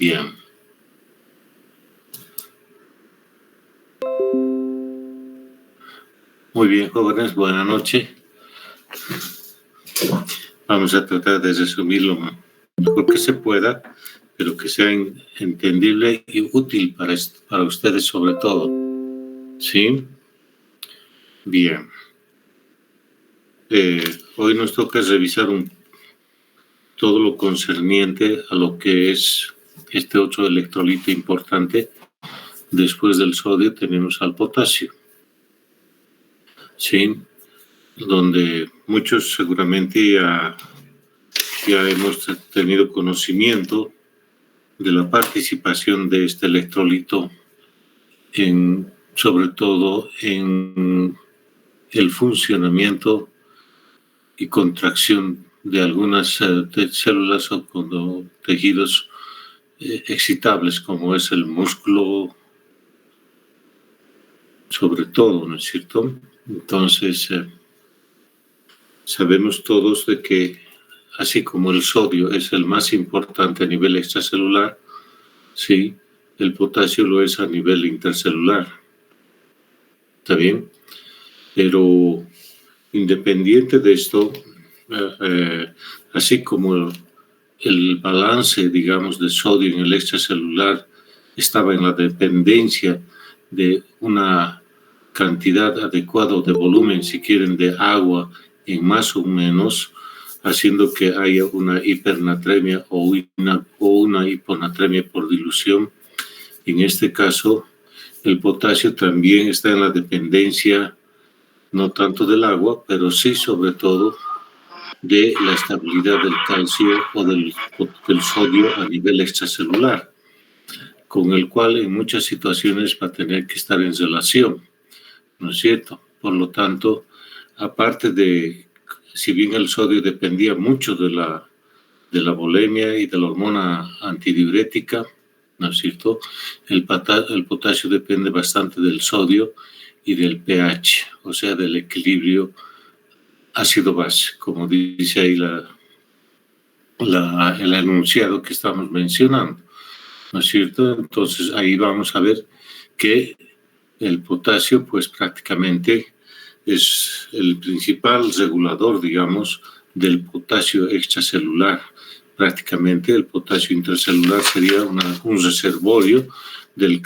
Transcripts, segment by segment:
Bien. Muy bien, jóvenes, buenas noches. Vamos a tratar de resumir lo mejor que se pueda, pero que sea entendible y útil para ustedes sobre todo. ¿Sí? Bien. Hoy nos toca revisar todo lo concerniente a lo que es este otro electrolito importante. Después del sodio tenemos al potasio. ¿Sí? Donde muchos seguramente ya hemos tenido conocimiento de la participación de este electrolito sobre todo en el funcionamiento y contracción de algunas células o tejidos excitables, como es el músculo, sobre todo, ¿no es cierto? Entonces, sabemos todos de que así como el sodio es el más importante a nivel extracelular, sí, el potasio lo es a nivel intercelular. ¿Está bien? Pero independiente de esto, así como el balance, digamos, de sodio en el extracelular estaba en la dependencia de una cantidad adecuada de volumen, si quieren, de agua en más o menos, haciendo que haya una hipernatremia o una hiponatremia por dilución. En este caso, el potasio también está en la dependencia, no tanto del agua, pero sí sobre todo de la estabilidad del calcio o del sodio a nivel extracelular, con el cual en muchas situaciones va a tener que estar en relación, ¿no es cierto? Por lo tanto, aparte de, si bien el sodio dependía mucho de la bulimia y de la hormona antidiurética, ¿no es cierto? El potasio depende bastante del sodio y del pH, o sea, del equilibrio ácido-base, como dice ahí el enunciado que estamos mencionando, ¿no es cierto? Entonces ahí vamos a ver que el potasio, pues prácticamente es el principal regulador, digamos, del potasio extracelular. Prácticamente el potasio intracelular sería un reservorio del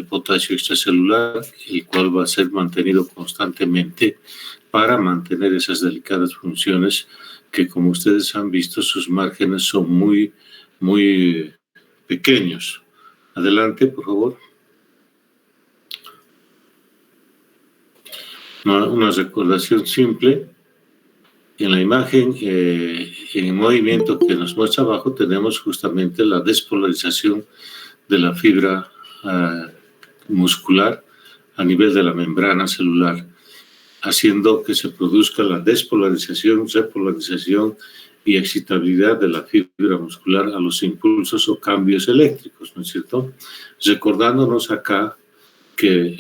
potasio extracelular, el cual va a ser mantenido constantemente para mantener esas delicadas funciones que, como ustedes han visto, sus márgenes son muy, muy pequeños. Adelante, por favor. Una recordación simple. En la imagen, en el movimiento que nos muestra abajo, tenemos justamente la despolarización de la fibra muscular a nivel de la membrana celular, haciendo que se produzca la despolarización, repolarización y excitabilidad de la fibra muscular a los impulsos o cambios eléctricos, ¿no es cierto? Recordándonos acá que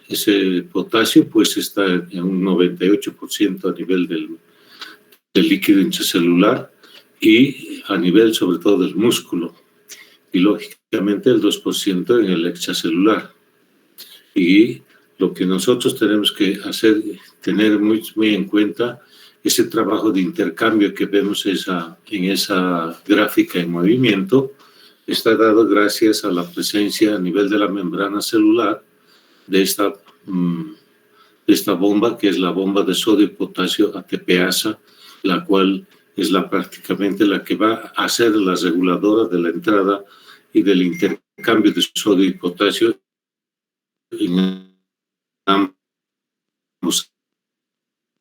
ese potasio pues está en un 98% a nivel del líquido intracelular y a nivel sobre todo del músculo, y lógicamente el 2% en el extracelular. Y lo que nosotros tenemos que hacer, tener muy, muy en cuenta, ese trabajo de intercambio que vemos en esa gráfica en movimiento, está dado gracias a la presencia a nivel de la membrana celular de esta bomba, que es la bomba de sodio y potasio ATPasa, la cual es prácticamente la que va a ser la reguladora de la entrada y del intercambio de sodio y potasio en ambos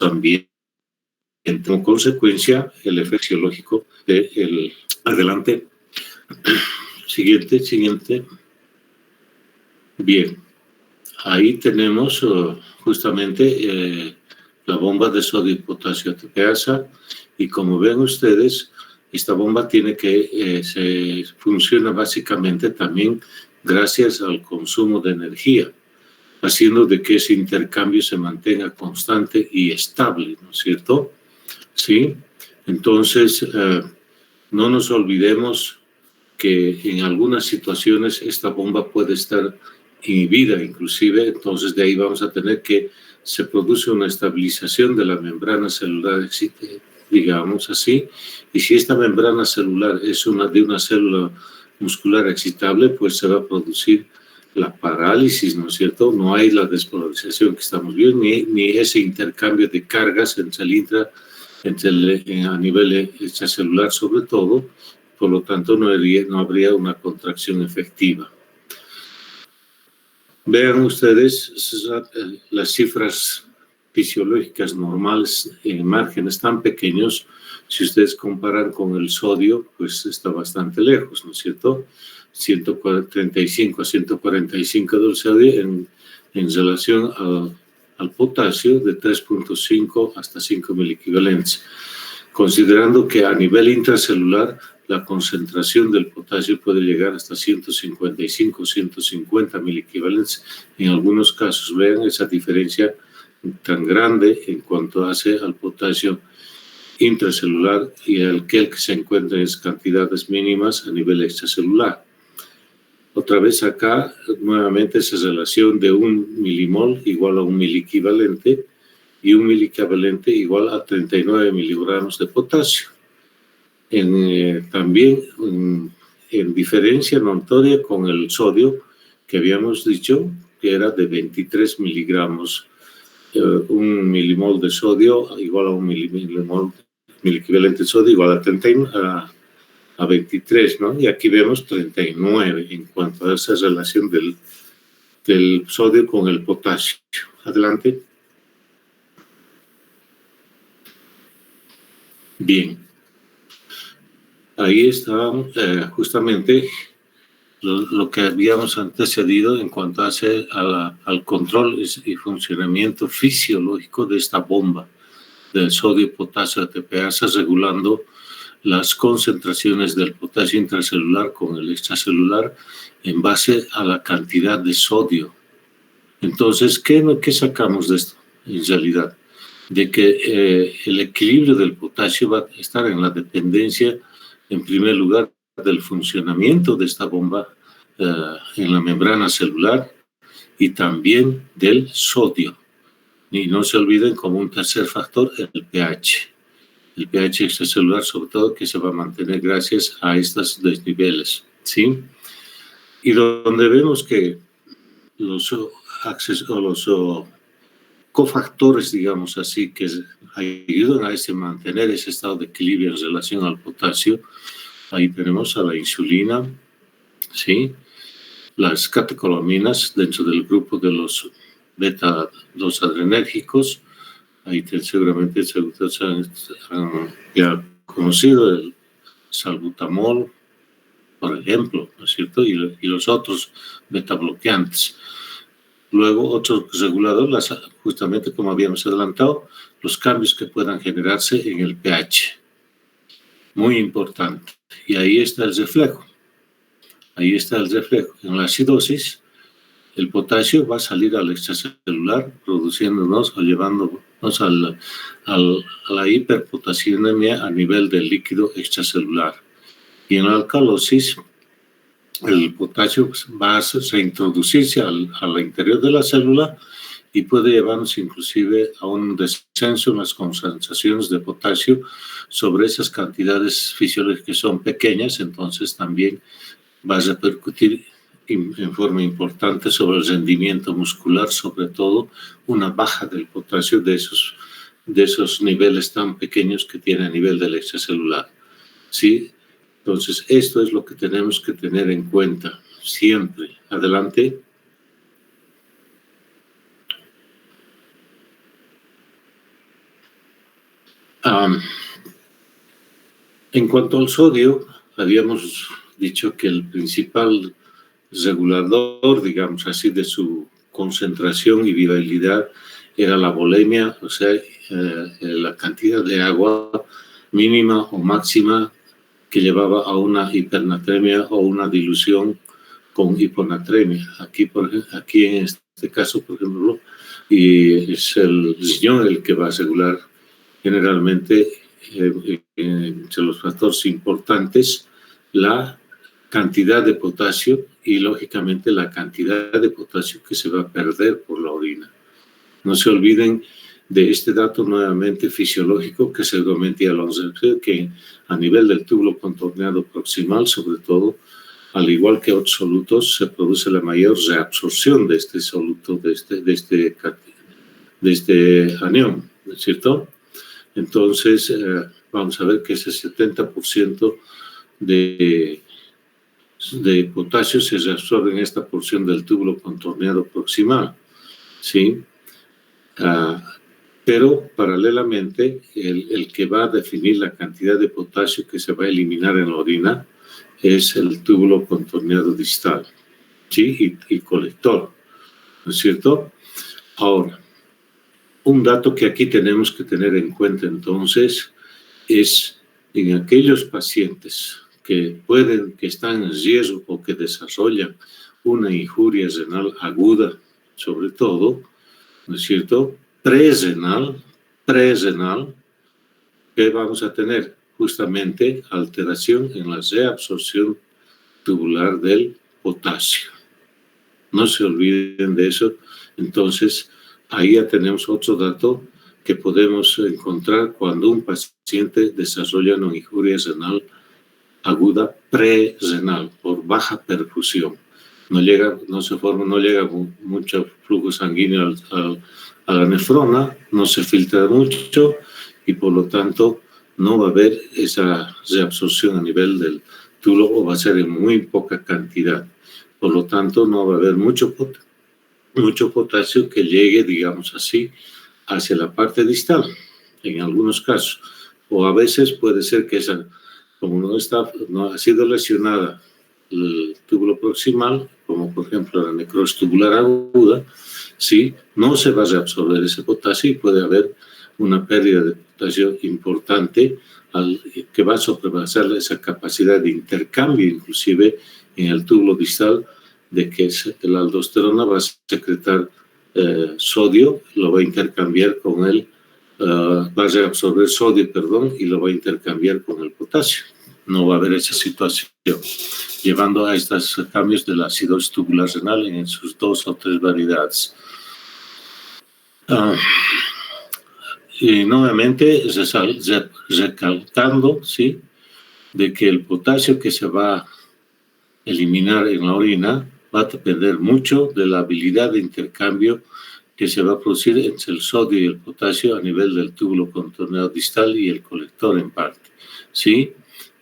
ambientes. Como consecuencia, el efecto fisiológico de adelante. Siguiente. Bien. Ahí tenemos justamente la bomba de sodio y potasio ATPasa, y como ven ustedes, esta bomba funciona básicamente también gracias al consumo de energía, haciendo de que ese intercambio se mantenga constante y estable, ¿no es cierto? Sí. Entonces, no nos olvidemos que en algunas situaciones esta bomba puede estar inhibida inclusive, entonces de ahí vamos a tener que se produce una estabilización de la membrana celular, digamos así, y si esta membrana celular es de una célula muscular excitable, pues se va a producir la parálisis, ¿no es cierto? No hay la despolarización que estamos viendo, ni ese intercambio de cargas a nivel extracelular sobre todo, por lo tanto no habría una contracción efectiva. Vean ustedes las cifras fisiológicas normales en márgenes tan pequeños. Si ustedes comparan con el sodio, pues está bastante lejos, ¿no es cierto? 135 a 145 del sodio en relación al potasio de 3.5 hasta 5 miliequivalentes. Considerando que a nivel intracelular la concentración del potasio puede llegar hasta 155, 150 miliequivalentes. En algunos casos, vean esa diferencia tan grande en cuanto hace al potasio intracelular y aquel que se encuentra en cantidades mínimas a nivel extracelular. Otra vez acá, nuevamente esa relación de 1 milimol igual a 1 miliequivalente y 1 miliequivalente igual a 39 miligramos de potasio. También en diferencia notoria con el sodio, que habíamos dicho que era de 23 miligramos, 1 milimol de sodio igual a 1 miliequivalente de sodio igual a 23, ¿no? Y aquí vemos 39 en cuanto a esa relación del sodio con el potasio. Adelante. Bien. Ahí está justamente lo que habíamos antecedido en cuanto hace al control y funcionamiento fisiológico de esta bomba del sodio, potasio, ATPase, regulando las concentraciones del potasio intracelular con el extracelular en base a la cantidad de sodio. Entonces, ¿qué sacamos de esto en realidad? De que el equilibrio del potasio va a estar en la dependencia, en primer lugar, del funcionamiento de esta bomba en la membrana celular y también del sodio. Y no se olviden como un tercer factor el pH. El pH extracelular, sobre todo, que se va a mantener gracias a estos desniveles, ¿sí? Y donde vemos que los cofactores, digamos así, que ayudan a mantener ese estado de equilibrio en relación al potasio, ahí tenemos a la insulina, ¿sí? Las catecolaminas dentro del grupo de los beta-2 adrenérgicos. Ahí seguramente ustedes han ya conocido el salbutamol, por ejemplo, ¿no es cierto? Y los otros beta-bloqueantes. Luego, otro regulador, justamente como habíamos adelantado, los cambios que puedan generarse en el pH. Muy importante. Y ahí está el reflejo. Ahí está el reflejo. En la acidosis, el potasio va a salir al extracelular, produciéndonos o llevándonos a la hiperpotasiemia a nivel del líquido extracelular. Y en la alcalosis, el potasio va a reintroducirse al interior de la célula y puede llevarnos inclusive a un descenso en las concentraciones de potasio sobre esas cantidades fisiológicas que son pequeñas, entonces también va a repercutir en forma importante sobre el rendimiento muscular, sobre todo una baja del potasio de esos niveles tan pequeños que tiene a nivel del extracelular, ¿sí? Entonces, esto es lo que tenemos que tener en cuenta siempre. Adelante. En cuanto al sodio, habíamos dicho que el principal regulador, digamos así, de su concentración y viabilidad era la volemia, o sea, la cantidad de agua mínima o máxima que llevaba a una hipernatremia o una dilución con hiponatremia. Aquí en este caso, por ejemplo, y es el riñón el que va a regular generalmente entre los factores importantes la cantidad de potasio y, lógicamente, la cantidad de potasio que se va a perder por la orina. No se olviden de este dato nuevamente fisiológico que seguramente ya lo han sabido, que a nivel del túbulo contorneado proximal, sobre todo, al igual que otros solutos, se produce la mayor reabsorción de este soluto, de este anión, ¿no es cierto? Entonces, vamos a ver que ese 70% de potasio se reabsorbe en esta porción del túbulo contorneado proximal, ¿sí? Pero paralelamente, el que va a definir la cantidad de potasio que se va a eliminar en la orina es el túbulo contorneado distal, ¿sí? Y colector, ¿no es cierto? Ahora, un dato que aquí tenemos que tener en cuenta entonces es en aquellos pacientes que están en riesgo o que desarrollan una injuria renal aguda, sobre todo, ¿no es cierto? Prerenal, que vamos a tener justamente alteración en la reabsorción tubular del potasio. No se olviden de eso. Entonces, ahí ya tenemos otro dato que podemos encontrar cuando un paciente desarrolla una injuria renal aguda prerenal por baja perfusión. No llega mucho flujo sanguíneo a la nefrona, no se filtra mucho y por lo tanto no va a haber esa reabsorción a nivel del túbulo o va a ser en muy poca cantidad. Por lo tanto, no va a haber mucho potasio que llegue, digamos así, hacia la parte distal, en algunos casos. O a veces puede ser que como no ha sido lesionada el túbulo proximal, como por ejemplo la necrosis tubular aguda, sí, no se va a reabsorber ese potasio y puede haber una pérdida de potasio importante que va a sobrepasar esa capacidad de intercambio, inclusive en el túbulo distal, de que la aldosterona va a secretar sodio, lo va a intercambiar con va a reabsorber sodio, y lo va a intercambiar con el potasio. No va a haber esa situación, llevando a estos cambios de la acidosis tubular renal en sus 2 o 3 variedades. Y nuevamente recalcando, ¿sí?, de que el potasio que se va a eliminar en la orina va a depender mucho de la habilidad de intercambio que se va a producir entre el sodio y el potasio a nivel del túbulo contorneado distal y el colector en parte, ¿sí?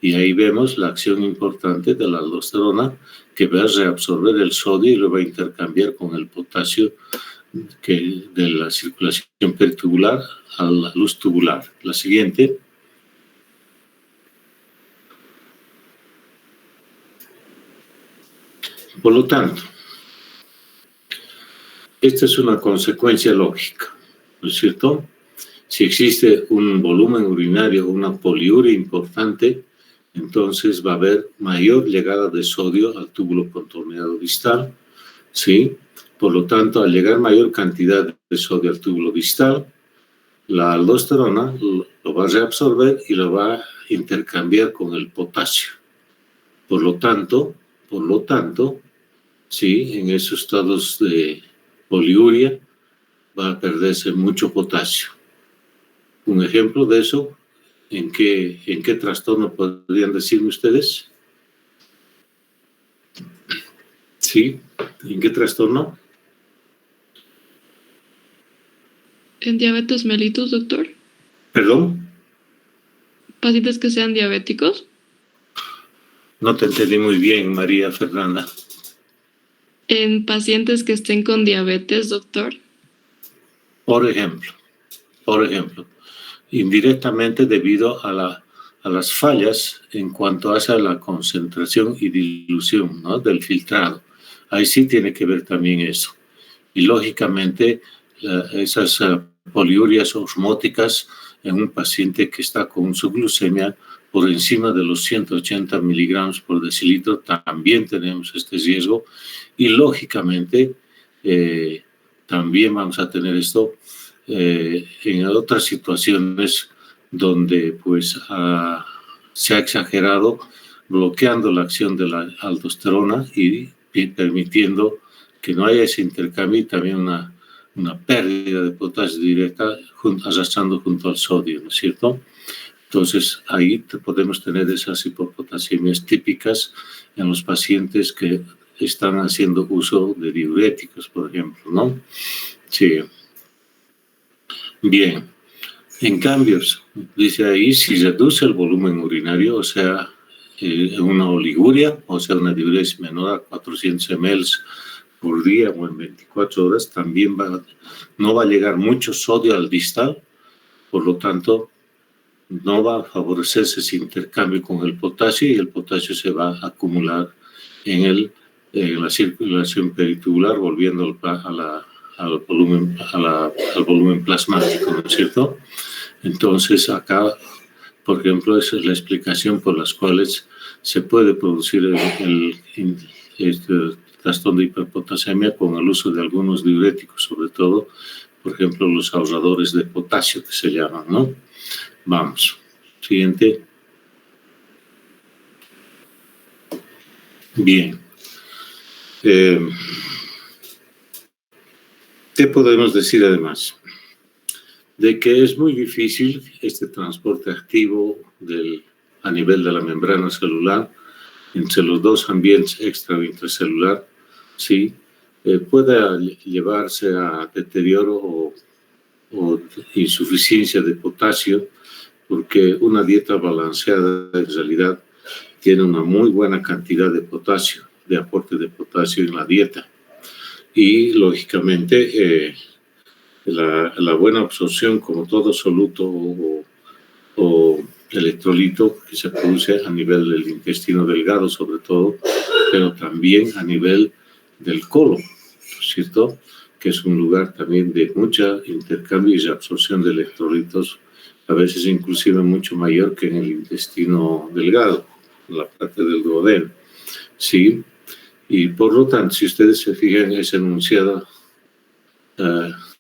Y ahí vemos la acción importante de la aldosterona que va a reabsorber el sodio y lo va a intercambiar con el potasio de la circulación peritubular a la luz tubular. La siguiente. Por lo tanto, esta es una consecuencia lógica, ¿no es cierto? Si existe un volumen urinario, una poliuria importante, entonces va a haber mayor llegada de sodio al túbulo contorneado distal, ¿sí? Por lo tanto, al llegar mayor cantidad de sodio al túbulo distal, la aldosterona lo va a reabsorber y lo va a intercambiar con el potasio. Por lo tanto, sí, en esos estados de poliuria va a perderse mucho potasio. Un ejemplo de eso, ¿en qué trastorno podrían decirme ustedes? ¿Sí? ¿En qué trastorno? ¿En diabetes mellitus, doctor? ¿Perdón? ¿Pacientes que sean diabéticos? No te entendí muy bien, María Fernanda. ¿En pacientes que estén con diabetes, doctor? Por ejemplo, indirectamente debido a las fallas en cuanto a la concentración y dilución, ¿no?, del filtrado. Ahí sí tiene que ver también eso. Y lógicamente esas poliurias osmóticas en un paciente que está con su glucemia por encima de los 180 miligramos por decilitro, también tenemos este riesgo. Y lógicamente también vamos a tener esto en otras situaciones donde pues se ha exagerado bloqueando la acción de la aldosterona y permitiendo que no haya ese intercambio y también una pérdida de potasio directa arrastrando junto al sodio, ¿no es cierto? Entonces, ahí podemos tener esas hipopotasiemias típicas en los pacientes que están haciendo uso de diuréticos, por ejemplo, ¿no? Sí. Bien. En cambio, dice ahí, si reduce el volumen urinario, o sea, una oliguria, o sea, una diuresis menor a 400 ml por día o en 24 horas, también no va a llegar mucho sodio al distal, por lo tanto, no va a favorecerse ese intercambio con el potasio y el potasio se va a acumular en la circulación peritubular, volviendo al volumen plasmático, ¿no es cierto? Entonces, acá, por ejemplo, esa es la explicación por las cuales se puede producir este trastorno de hiperpotasemia con el uso de algunos diuréticos, sobre todo, por ejemplo, los ahorradores de potasio que se llaman, ¿no? Vamos. Siguiente. Bien. ¿Qué podemos decir además? De que es muy difícil este transporte activo a nivel de la membrana celular entre los dos ambientes extra o intracelular, ¿sí? Pueda llevarse a deterioro o insuficiencia de potasio, porque una dieta balanceada en realidad tiene una muy buena cantidad de potasio, de aporte de potasio en la dieta. Y lógicamente la buena absorción, como todo soluto o electrolito que se produce a nivel del intestino delgado sobre todo, pero también a nivel del colon, ¿cierto? Que es un lugar también de mucha intercambio y absorción de electrolitos, a veces inclusive mucho mayor que en el intestino delgado, la parte del duodeno, ¿sí? Y por lo tanto, si ustedes se fijan, es enunciado,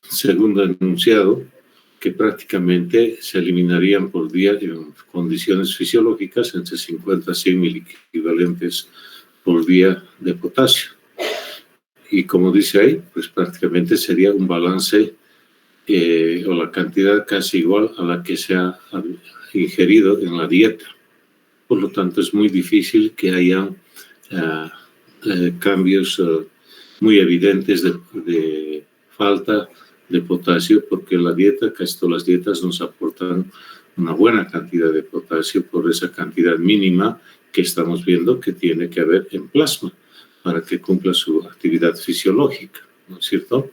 segundo enunciado, que prácticamente se eliminarían por día en condiciones fisiológicas entre 50 a 100 miliequivalentes por día de potasio. Y como dice ahí, pues prácticamente sería un balance o la cantidad casi igual a la que se ha ingerido en la dieta. Por lo tanto, es muy difícil que haya cambios muy evidentes de falta de potasio, porque la dieta, casi todas las dietas nos aportan una buena cantidad de potasio por esa cantidad mínima que estamos viendo que tiene que haber en plasma para que cumpla su actividad fisiológica, ¿no es cierto?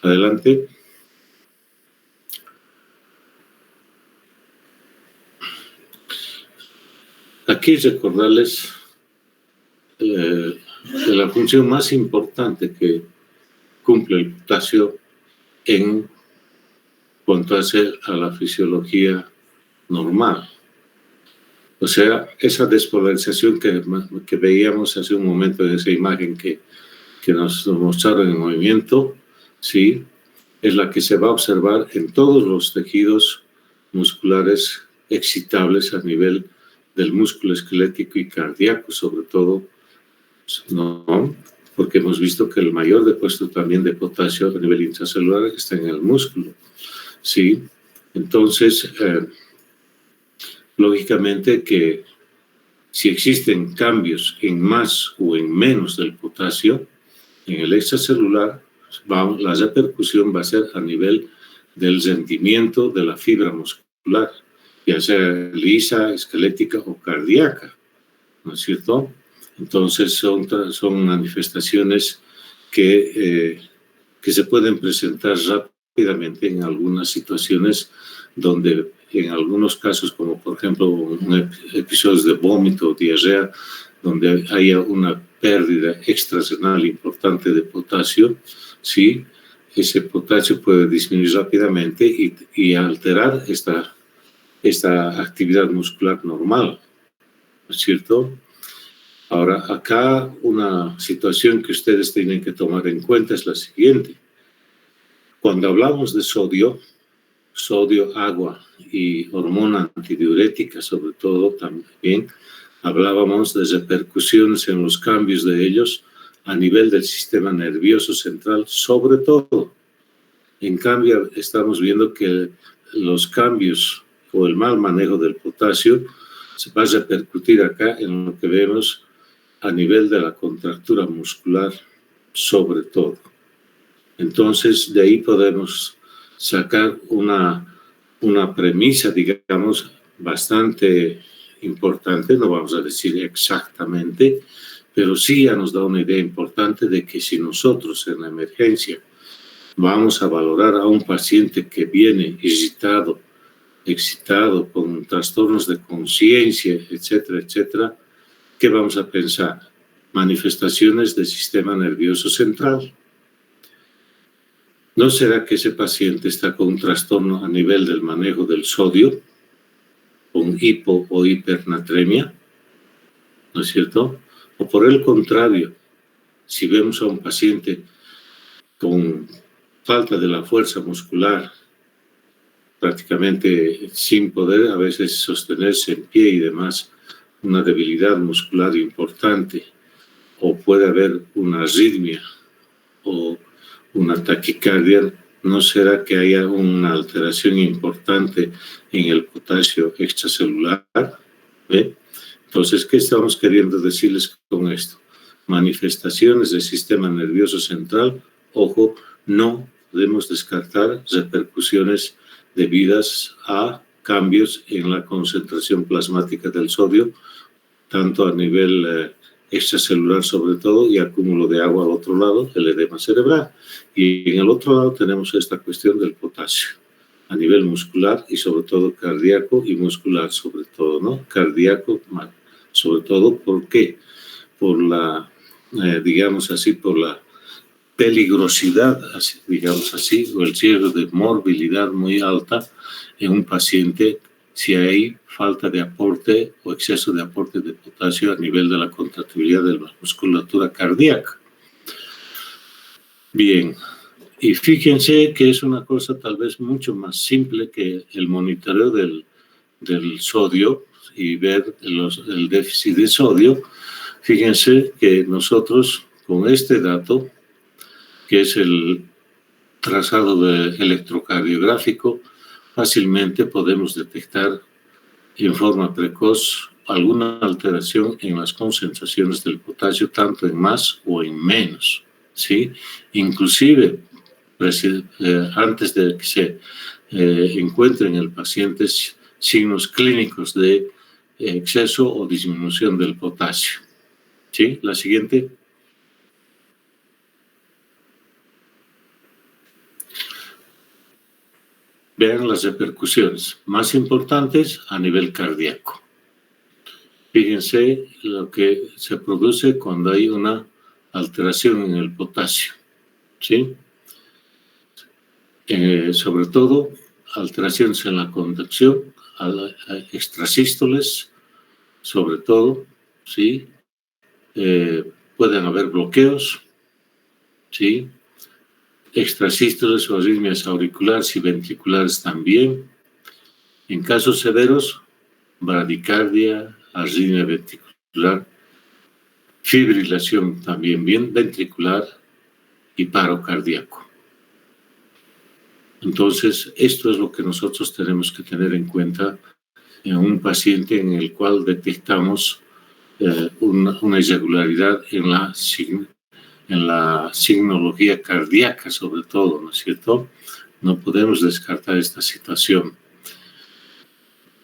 Adelante. Aquí recordarles de la función más importante que cumple el potasio en cuanto hace a la fisiología normal. O sea, esa despolarización que veíamos hace un momento en esa imagen que nos mostraron en movimiento, ¿sí? Es la que se va a observar en todos los tejidos musculares excitables a nivel del músculo esquelético y cardíaco, sobre todo, ¿no? Porque hemos visto que el mayor depósito también de potasio a nivel intracelular está en el músculo, ¿sí? Entonces, lógicamente que si existen cambios en más o en menos del potasio, en el extracelular, la repercusión va a ser a nivel del rendimiento de la fibra muscular, ya sea lisa, esquelética o cardíaca, ¿no es cierto? Entonces son manifestaciones que se pueden presentar rápidamente en algunas situaciones donde en algunos casos, como por ejemplo episodios de vómito o diarrea, donde haya una pérdida extrarrenal importante de potasio, ¿sí? Ese potasio puede disminuir rápidamente y alterar esta actividad muscular normal, ¿no es cierto? Ahora, acá una situación que ustedes tienen que tomar en cuenta es la siguiente. Cuando hablamos de sodio, agua y hormona antidiurética, sobre todo también, Hablábamos de repercusiones en los cambios de ellos a nivel del sistema nervioso central, sobre todo. En cambio, estamos viendo que los cambios o el mal manejo del potasio se va a repercutir acá en lo que vemos a nivel de la contractura muscular, sobre todo. Entonces, de ahí podemos sacar una premisa, digamos, bastante importante, no vamos a decir exactamente, pero sí ya nos da una idea importante de que si nosotros en la emergencia vamos a valorar a un paciente que viene excitado, con trastornos de conciencia, etcétera, etcétera, ¿qué vamos a pensar? Manifestaciones del sistema nervioso central. ¿No será que ese paciente está con un trastorno a nivel del manejo del sodio, con hipo o hipernatremia? ¿No es cierto? O por el contrario, si vemos a un paciente con falta de la fuerza muscular, prácticamente sin poder a veces sostenerse en pie y demás, una debilidad muscular importante, o puede haber una arritmia o una taquicardia, ¿no será que haya una alteración importante en el potasio extracelular? ¿Ve? Entonces, ¿qué estamos queriendo decirles con esto? Manifestaciones del sistema nervioso central, ojo, no podemos descartar repercusiones debidas a cambios en la concentración plasmática del sodio, tanto a nivel extracelular sobre todo, y acúmulo de agua al otro lado, el edema cerebral. Y en el otro lado tenemos esta cuestión del potasio, a nivel muscular y sobre todo cardíaco y muscular sobre todo, ¿no? Cardíaco, sobre todo, ¿por qué? Por la, digamos así, por la peligrosidad, digamos así, o el riesgo de morbilidad muy alta en un paciente si hay falta de aporte o exceso de aporte de potasio a nivel de la contractibilidad de la musculatura cardíaca. Bien, y fíjense que es una cosa tal vez mucho más simple que el monitoreo del sodio y ver el déficit de sodio. Fíjense que nosotros con este dato, que es el trazado electrocardiográfico, fácilmente podemos detectar en forma precoz alguna alteración en las concentraciones del potasio, tanto en más o en menos, ¿sí? Inclusive, antes de que se encuentren en el paciente signos clínicos de exceso o disminución del potasio. ¿Sí? La siguiente. Vean las repercusiones más importantes a nivel cardíaco. Fíjense lo que se produce cuando hay una alteración en el potasio, ¿sí? Sobre todo, alteraciones en la conducción, extrasístoles, sobre todo, ¿sí? Pueden haber bloqueos, ¿sí? Extrasístoles o arritmias auriculares y ventriculares también. En casos severos, bradicardia, arritmia ventricular, fibrilación también bien ventricular y paro cardíaco. Entonces, esto es lo que nosotros tenemos que tener en cuenta en un paciente en el cual detectamos una irregularidad en la signología cardíaca, sobre todo, ¿no es cierto? No podemos descartar esta situación.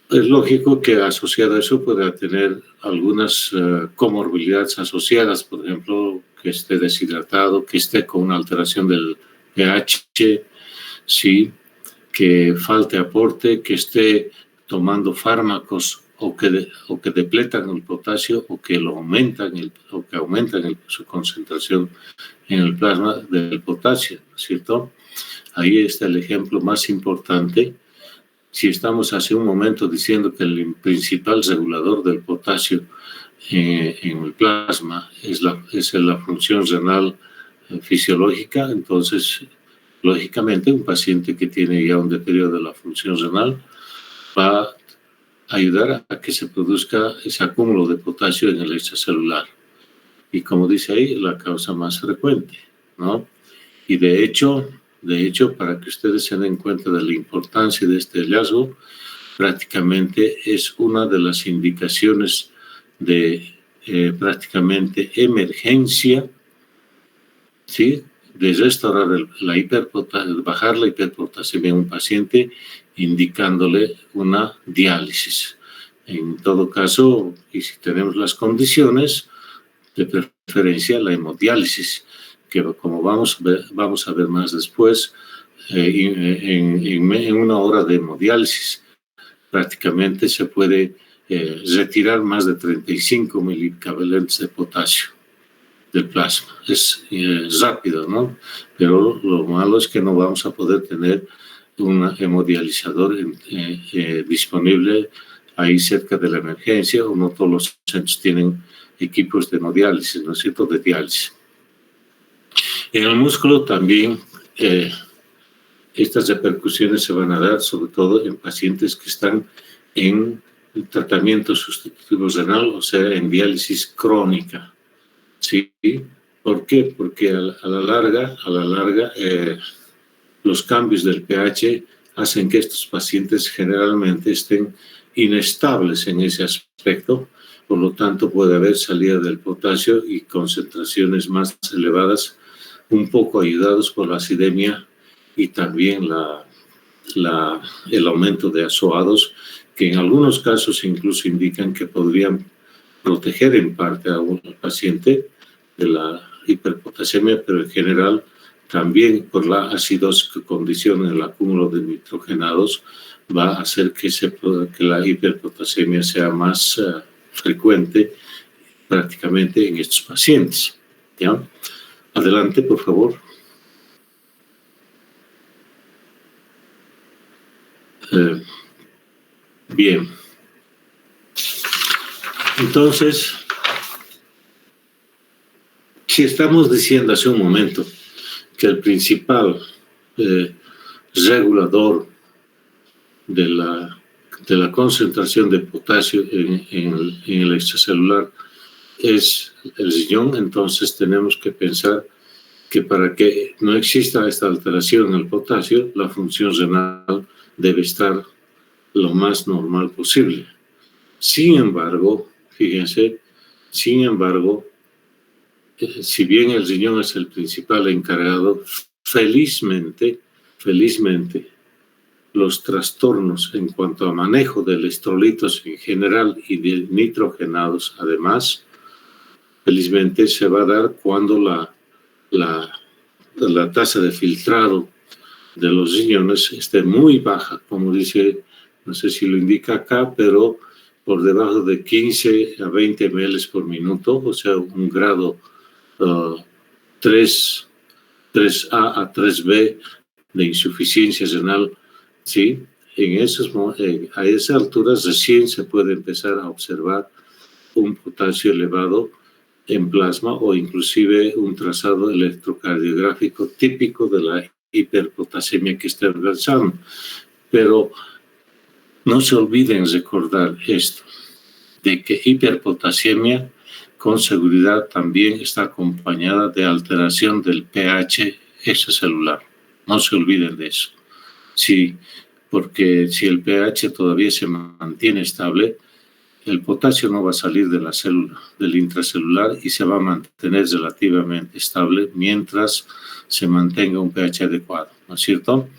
Es lógico que asociado a eso pueda tener algunas comorbilidades asociadas, por ejemplo, que esté deshidratado, que esté con una alteración del pH, sí, que falte aporte, que esté tomando fármacos o que depletan el potasio o que aumentan su concentración en el plasma del potasio, ¿cierto? Ahí está el ejemplo más importante. Si estamos hace un momento diciendo que el principal regulador del potasio en el plasma es la función renal fisiológica, entonces, lógicamente, un paciente que tiene ya un deterioro de la función renal va ayudar a que se produzca ese acúmulo de potasio en el extracelular. Y como dice ahí, la causa más frecuente, ¿no? Y de hecho, para que ustedes se den cuenta de la importancia de este hallazgo, prácticamente es una de las indicaciones de prácticamente emergencia, ¿sí?, de restaurar bajar la hiperpotasemia en un paciente, indicándole una diálisis. En todo caso, y si tenemos las condiciones, de preferencia la hemodiálisis, que como vamos a ver más después, en una hora de hemodiálisis prácticamente se puede retirar más de 35 milicavalentes de potasio del plasma. Es rápido, ¿no? Pero lo malo es que no vamos a poder tener un hemodializador disponible ahí cerca de la emergencia, o no todos los centros tienen equipos de hemodiálisis, ¿no es cierto?, de diálisis. En el músculo también estas repercusiones se van a dar sobre todo en pacientes que están en tratamiento sustitutivo renal, o sea, en diálisis crónica. ¿Sí? ¿Por qué? Porque a la larga, los cambios del pH hacen que estos pacientes generalmente estén inestables en ese aspecto, por lo tanto puede haber salida del potasio y concentraciones más elevadas, un poco ayudados por la acidemia y también el aumento de azoados, que en algunos casos incluso indican que podrían proteger en parte a un paciente de la hiperpotasemia, pero en general también por la acidosis que condiciona el acúmulo de nitrogenados va a hacer que la hiperpotasemia sea más frecuente prácticamente en estos pacientes. ¿Ya? Adelante, por favor. Bien. Entonces, si estamos diciendo hace un momento que el principal regulador de la concentración de potasio en el extracelular es el riñón, entonces tenemos que pensar que para que no exista esta alteración en el potasio, la función renal debe estar lo más normal posible. Sin embargo, fíjense, si bien el riñón es el principal encargado, felizmente, los trastornos en cuanto a manejo de electrolitos en general y de nitrogenados, además, felizmente se va a dar cuando la tasa de filtrado de los riñones esté muy baja, como dice, no sé si lo indica acá, pero por debajo de 15 a 20 ml por minuto, o sea, un grado 3A a 3B de insuficiencia renal, ¿sí? A esas alturas recién se puede empezar a observar un potasio elevado en plasma o inclusive un trazado electrocardiográfico típico de la hiperpotasemia que está realizando. Pero no se olviden recordar esto, de que hiperpotasemia con seguridad también está acompañada de alteración del pH extracelular. No se olviden de eso. Sí, porque si el pH todavía se mantiene estable, el potasio no va a salir de la célula, del intracelular, y se va a mantener relativamente estable mientras se mantenga un pH adecuado, ¿no es cierto?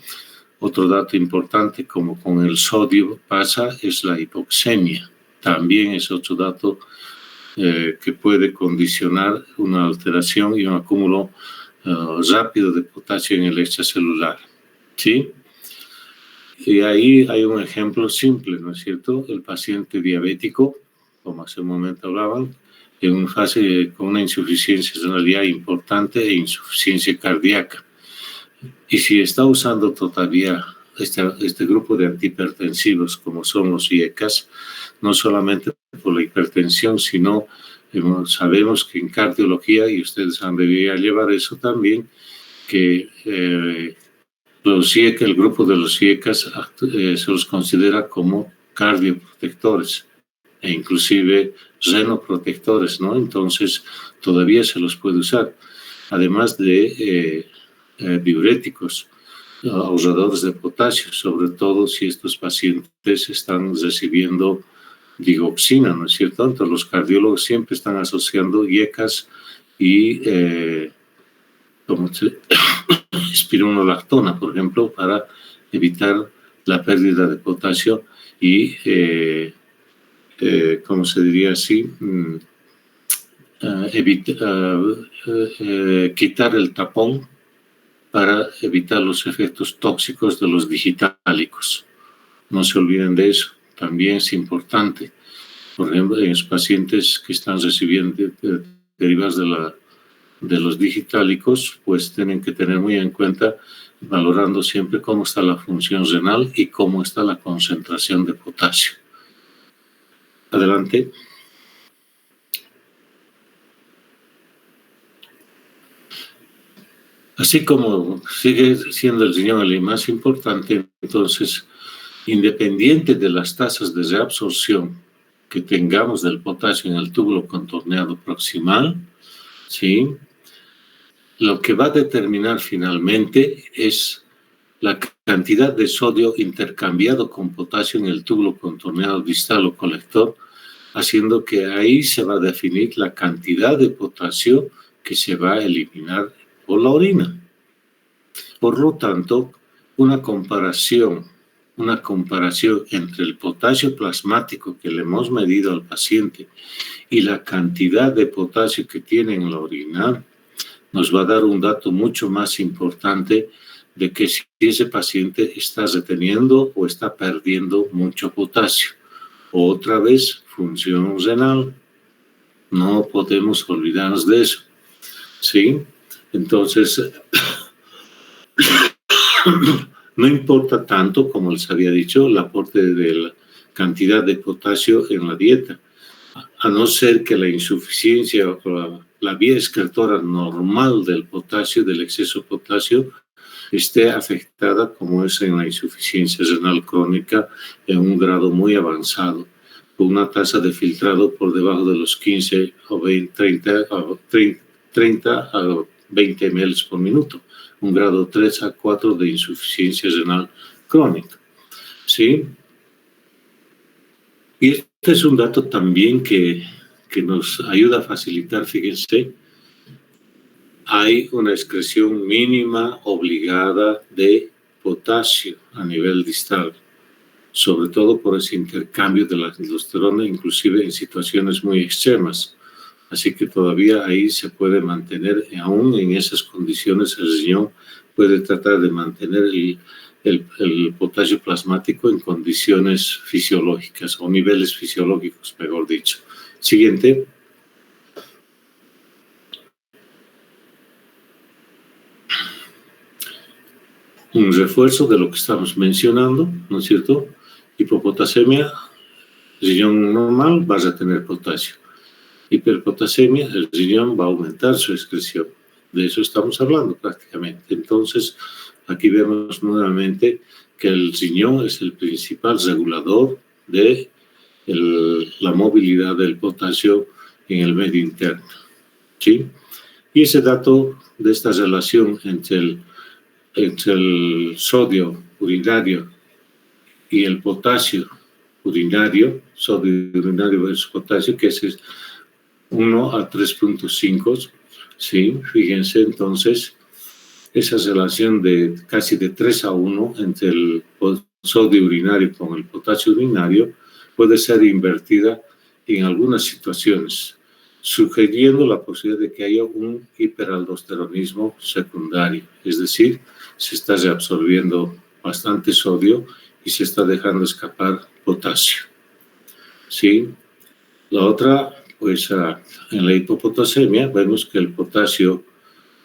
Otro dato importante, como con el sodio pasa, es la hipoxemia. También es otro dato que puede condicionar una alteración y un acúmulo rápido de potasio en el extracelular, ¿sí? Y ahí hay un ejemplo simple, ¿no es cierto? El paciente diabético, como hace un momento hablaban, en una fase con una insuficiencia renal ya importante e insuficiencia cardíaca. Y si está usando todavía este grupo de antihipertensivos, como son los IECAS, no solamente por la hipertensión, sino sabemos que en cardiología, y ustedes han debido llevar eso también, que el grupo de los IECAS se los considera como cardioprotectores e inclusive renoprotectores, ¿no? Entonces, todavía se los puede usar, además de diuréticos, ahorradores de potasio, sobre todo si estos pacientes están recibiendo digoxina, ¿no es cierto? Entonces, los cardiólogos siempre están asociando IECAS y espironolactona, por ejemplo, para evitar la pérdida de potasio y, ¿cómo se diría así? Quitar el tapón para evitar los efectos tóxicos de los digitálicos. No se olviden de eso, también es importante. Por ejemplo, en los pacientes que están recibiendo derivados de los digitálicos, pues tienen que tener muy en cuenta, valorando siempre cómo está la función renal y cómo está la concentración de potasio. Adelante. Así como sigue siendo el riñón el más importante, entonces, independiente de las tasas de reabsorción que tengamos del potasio en el túbulo contorneado proximal, ¿sí? Lo que va a determinar finalmente es la cantidad de sodio intercambiado con potasio en el túbulo contorneado distal o colector, haciendo que ahí se va a definir la cantidad de potasio que se va a eliminar por la orina. Por lo tanto, una comparación entre el potasio plasmático que le hemos medido al paciente y la cantidad de potasio que tiene en la orina nos va a dar un dato mucho más importante de que si ese paciente está reteniendo o está perdiendo mucho potasio. Otra vez, función renal. No podemos olvidarnos de eso. ¿Sí? Entonces, no importa tanto, como les había dicho, el aporte de la cantidad de potasio en la dieta, a no ser que la insuficiencia o la vía excretora normal del potasio, del exceso de potasio, esté afectada, como es en la insuficiencia renal crónica, en un grado muy avanzado, con una tasa de filtrado por debajo de los 15 o 30 a 20 ml por minuto, un grado 3 a 4 de insuficiencia renal crónica. ¿Sí? Y este es un dato también que nos ayuda a facilitar, fíjense, hay una excreción mínima obligada de potasio a nivel distal, sobre todo por ese intercambio de la aldosterona, inclusive en situaciones muy extremas. Así que todavía ahí se puede mantener, aún en esas condiciones, el riñón puede tratar de mantener el potasio plasmático en condiciones fisiológicas o niveles fisiológicos, mejor dicho. Siguiente. Un refuerzo de lo que estamos mencionando, ¿no es cierto? Hipopotasemia, riñón normal va a tener potasio. Hiperpotasemia, el riñón va a aumentar su excreción. De eso estamos hablando prácticamente. Entonces, aquí vemos nuevamente que el riñón es el principal regulador de la movilidad del potasio en el medio interno. ¿Sí? Y ese dato de esta relación entre el sodio urinario y el potasio urinario, sodio urinario versus potasio, que es 1 a 3.5, ¿sí? Fíjense, entonces, esa relación de casi de 3 a 1 entre el sodio urinario con el potasio urinario puede ser invertida en algunas situaciones, sugiriendo la posibilidad de que haya un hiperaldosteronismo secundario, es decir, se está reabsorbiendo bastante sodio y se está dejando escapar potasio. ¿Sí? La otra, pues en la hipopotasemia vemos que el potasio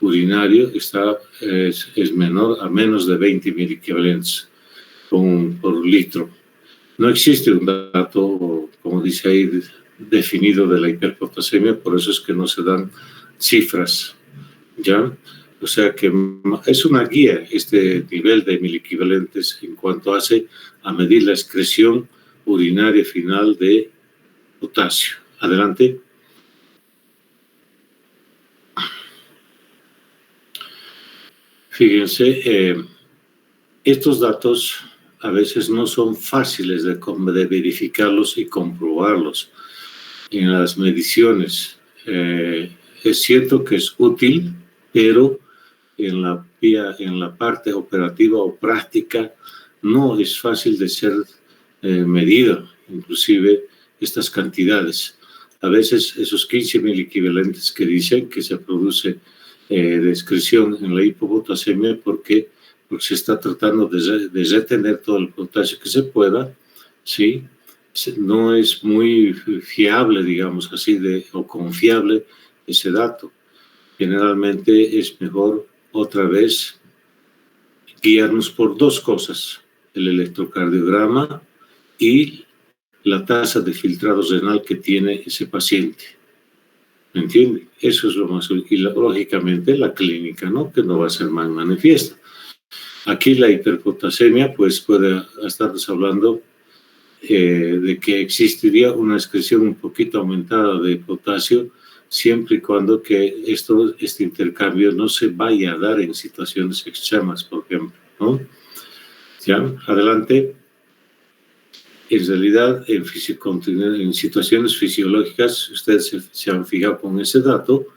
urinario es menor a menos de 20 miliequivalentes por litro. No existe un dato, como dice ahí, definido de la hiperpotasemia, por eso es que no se dan cifras, ¿ya? O sea que es una guía este nivel de miliequivalentes en cuanto hace a medir la excreción urinaria final de potasio. Adelante. Fíjense, estos datos a veces no son fáciles de verificarlos y comprobarlos en las mediciones. Es cierto que es útil, pero en la parte operativa o práctica no es fácil de ser medida, inclusive estas cantidades. A veces esos 15.000 equivalentes que dicen que se produce de excreción en la hipopotasemia porque se está tratando de retener todo el potasio que se pueda, ¿sí? No es muy fiable, digamos así, o confiable ese dato. Generalmente es mejor otra vez guiarnos por dos cosas, el electrocardiograma y la tasa de filtrado renal que tiene ese paciente. ¿Me entiende? Eso es lo más útil. Y lógicamente la clínica, ¿no? Que no va a ser más manifiesta. Aquí la hiperpotasemia, pues puede estarnos hablando de que existiría una excreción un poquito aumentada de potasio siempre y cuando que este intercambio no se vaya a dar en situaciones extremas, por ejemplo, ¿no? ¿Ya? Adelante. En realidad, en situaciones fisiológicas, ustedes se han fijado con ese dato,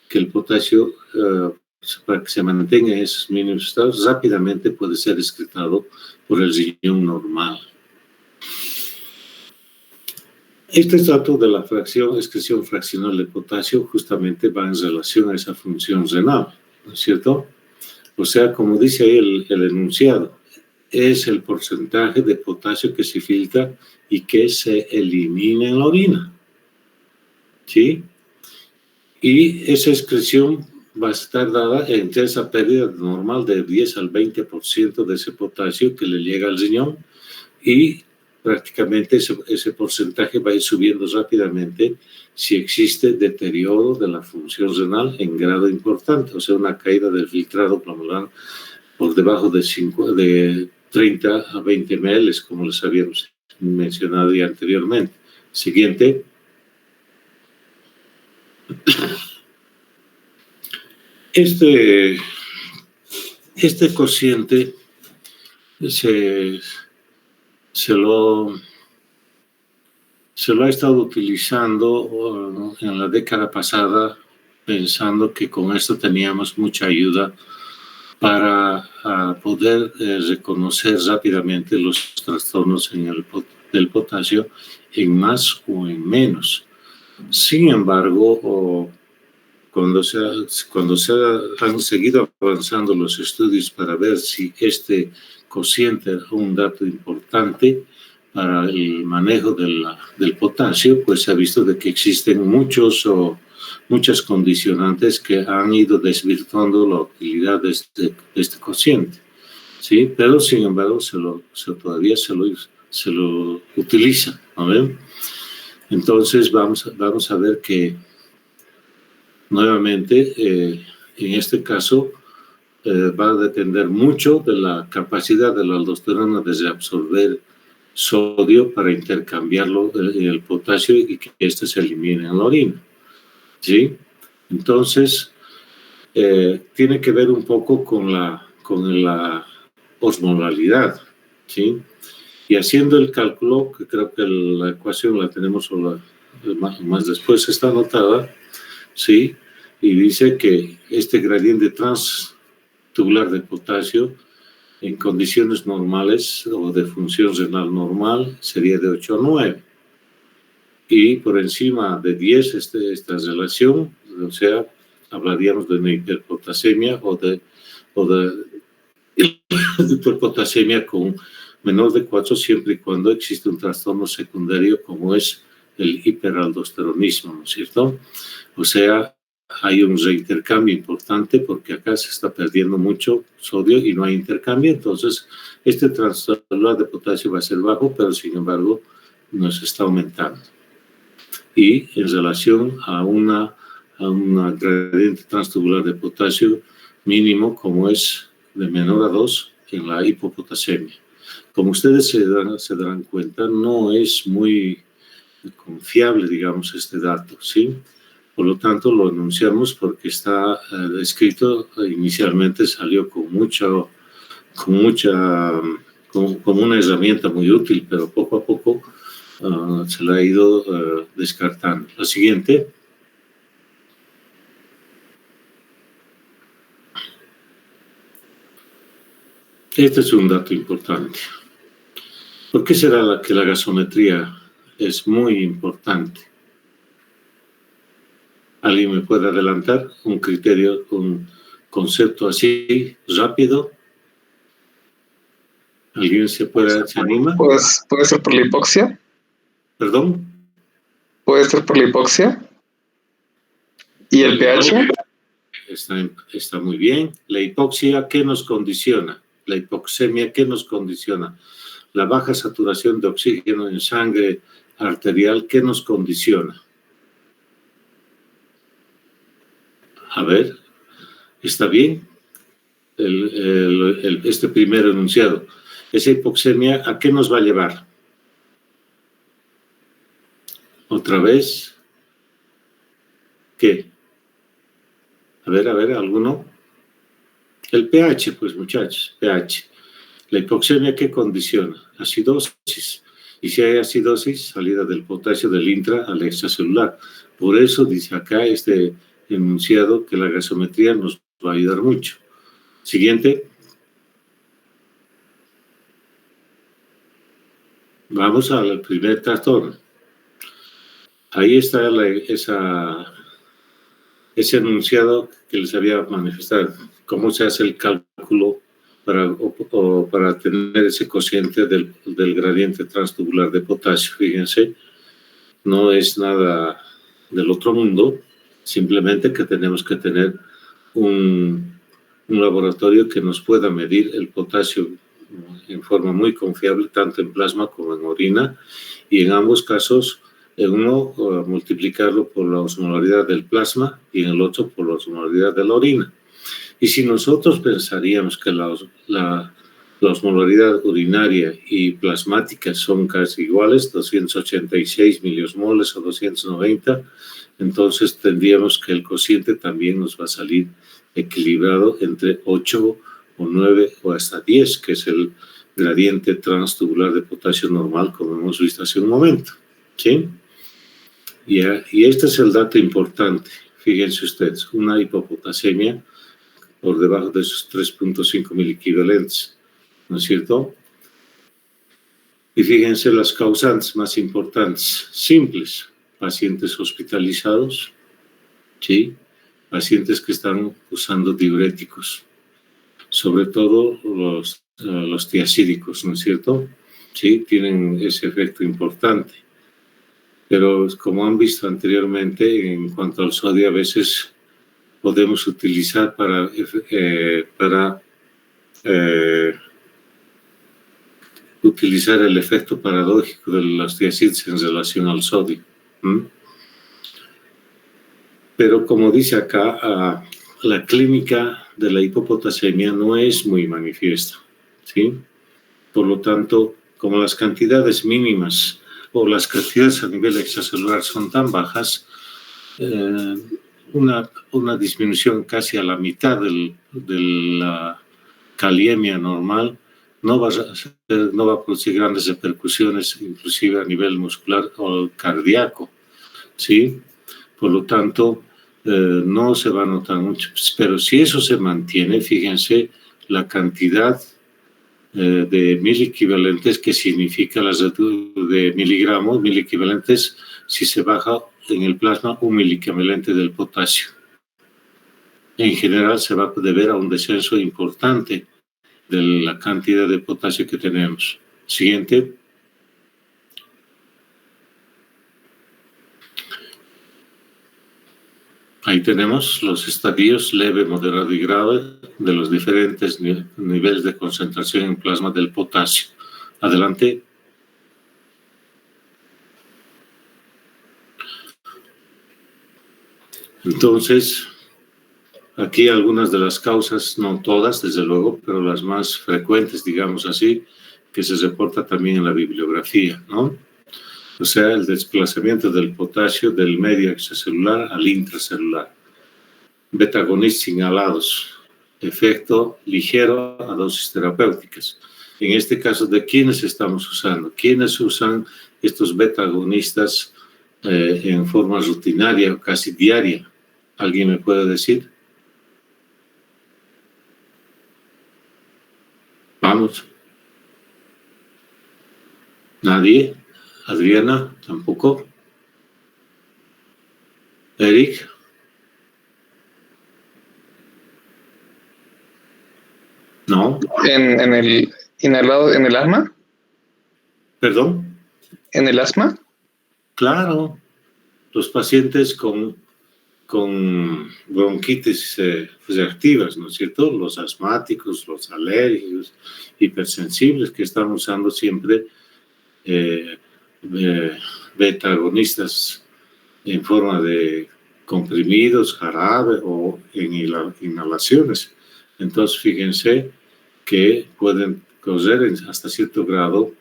que el potasio, para que se mantenga en esos mínimos estados, rápidamente puede ser excretado por el riñón normal. Este dato de la excreción fraccional de potasio justamente va en relación a esa función renal, ¿no es cierto? O sea, como dice ahí el enunciado, es el porcentaje de potasio que se filtra y que se elimina en la orina, ¿sí? Y esa excreción va a estar dada entre esa pérdida normal de 10 al 20% de ese potasio que le llega al riñón y prácticamente ese porcentaje va a ir subiendo rápidamente si existe deterioro de la función renal en grado importante, o sea, una caída del filtrado glomerular por debajo de 30 a 20 ml, como les habíamos mencionado ya anteriormente. Siguiente. Este cociente se lo ha estado utilizando en la década pasada pensando que con esto teníamos mucha ayuda para poder reconocer rápidamente los trastornos del potasio en más o en menos. Sin embargo, cuando se han seguido avanzando los estudios para ver si este cociente es un dato importante para el manejo del potasio, pues se ha visto de que existen muchas condicionantes que han ido desvirtuando la utilidad de este cociente, ¿sí? Pero sin embargo todavía se lo utiliza, ¿no ven? Entonces vamos a ver que nuevamente en este caso va a depender mucho de la capacidad de la aldosterona de reabsorber sodio para intercambiarlo en el potasio y que éste se elimine en la orina, ¿sí? Entonces, tiene que ver un poco con la osmolalidad, ¿sí? Y haciendo el cálculo, que creo que la ecuación la tenemos más después, está anotada, ¿sí? Y dice que este gradiente transtubular de potasio en condiciones normales o de función renal normal sería de 8 a 9. Y por encima de 10 esta relación, o sea, hablaríamos de una hiperpotasemia o de hiperpotasemia con menor de 4 siempre y cuando existe un trastorno secundario como es el hiperaldosteronismo, ¿no es cierto? O sea, hay un reintercambio importante porque acá se está perdiendo mucho sodio y no hay intercambio, entonces este transtubular de potasio va a ser bajo, pero sin embargo nos está aumentando. Y en relación a una gradiente transtubular de potasio mínimo como es de menor a 2 en la hipopotasemia. Como ustedes se darán cuenta, no es muy confiable, digamos, este dato, ¿sí? Por lo tanto, lo enunciamos porque está escrito, inicialmente salió como una herramienta muy útil, pero poco a poco se la ha ido descartando. La siguiente. Este es un dato importante. ¿Por qué será que la gasometría es muy importante? ¿Alguien me puede adelantar un criterio, un concepto así rápido? ¿Alguien se anima? Pues, ¿puede ser por la hipoxia? ¿Perdón? ¿Puede ser por la hipoxia? ¿Y el pH? Está muy bien. La hipoxia, ¿qué nos condiciona? La hipoxemia, ¿qué nos condiciona? La baja saturación de oxígeno en sangre arterial, ¿qué nos condiciona? A ver, ¿está bien? Este primer enunciado. Esa hipoxemia, ¿a qué nos va a llevar? Otra vez. ¿Qué? A ver, ¿alguno? El pH, pues muchachos, pH. La hipoxemia, ¿qué condiciona? Acidosis. Y si hay acidosis, salida del potasio del intra al extracelular. Por eso dice acá este enunciado que la gasometría nos va a ayudar mucho. Siguiente. Vamos al primer trastorno. Ahí está ese enunciado que les había manifestado. ¿Cómo se hace el cálculo para tener ese cociente del gradiente transtubular de potasio? Fíjense, no es nada del otro mundo, simplemente que tenemos que tener un laboratorio que nos pueda medir el potasio en forma muy confiable, tanto en plasma como en orina, y en ambos casos, en uno multiplicarlo por la osmolaridad del plasma y en el otro por la osmolaridad de la orina. Y si nosotros pensaríamos que la osmolaridad urinaria y plasmática son casi iguales, 286 miliosmoles o 290, entonces tendríamos que el cociente también nos va a salir equilibrado entre 8 o 9 o hasta 10, que es el gradiente transtubular de potasio normal, como hemos visto hace un momento. ¿Sí? Y este es el dato importante. Fíjense ustedes, una hipopotasemia por debajo de esos 3.5 miliequivalentes, ¿no es cierto? Y fíjense las causantes más importantes, simples: pacientes hospitalizados, ¿sí? Pacientes que están usando diuréticos, sobre todo los tiacídicos, ¿no es cierto? Sí, tienen ese efecto importante. Pero como han visto anteriormente, en cuanto al sodio, a veces podemos utilizar para utilizar el efecto paradójico de los tiacids en relación al sodio. Pero como dice acá, la clínica de la hipopotasemia no es muy manifiesta, ¿sí? Por lo tanto, como las cantidades mínimas o las cantidades a nivel extracelular son tan bajas, una disminución casi a la mitad de la caliemia normal no va a producir grandes repercusiones, inclusive a nivel muscular o cardíaco, ¿sí? Por lo tanto, no se va a notar mucho. Pero si eso se mantiene, fíjense la cantidad de miliequivalentes, que significa las de miligramos, miliequivalentes, si se baja en el plasma un miliequivalente del potasio. En general se va a deber a un descenso importante de la cantidad de potasio que tenemos. Siguiente. Ahí tenemos los estadios leve, moderado y grave de los diferentes niveles de concentración en plasma del potasio. Adelante. Entonces, aquí algunas de las causas, no todas, desde luego, pero las más frecuentes, digamos así, que se reporta también en la bibliografía, ¿no? O sea, el desplazamiento del potasio del medio extracelular al intracelular. Beta-agonistas inhalados, efecto ligero a dosis terapéuticas. En este caso, ¿de quiénes estamos usando? ¿Quiénes usan estos beta-agonistas en forma rutinaria o casi diaria? ¿Alguien me puede decir? Vamos. ¿Nadie? ¿Adriana? ¿Tampoco? ¿Eric? ¿No? ¿En el inhalado, en el asma? ¿Perdón? ¿En el asma? Claro. Los pacientes con bronquitis reactivas, ¿no es cierto? Los asmáticos, los alérgicos, hipersensibles, que están usando siempre beta-agonistas en forma de comprimidos, jarabe o en inhalaciones. Entonces, fíjense que pueden causar hasta cierto grado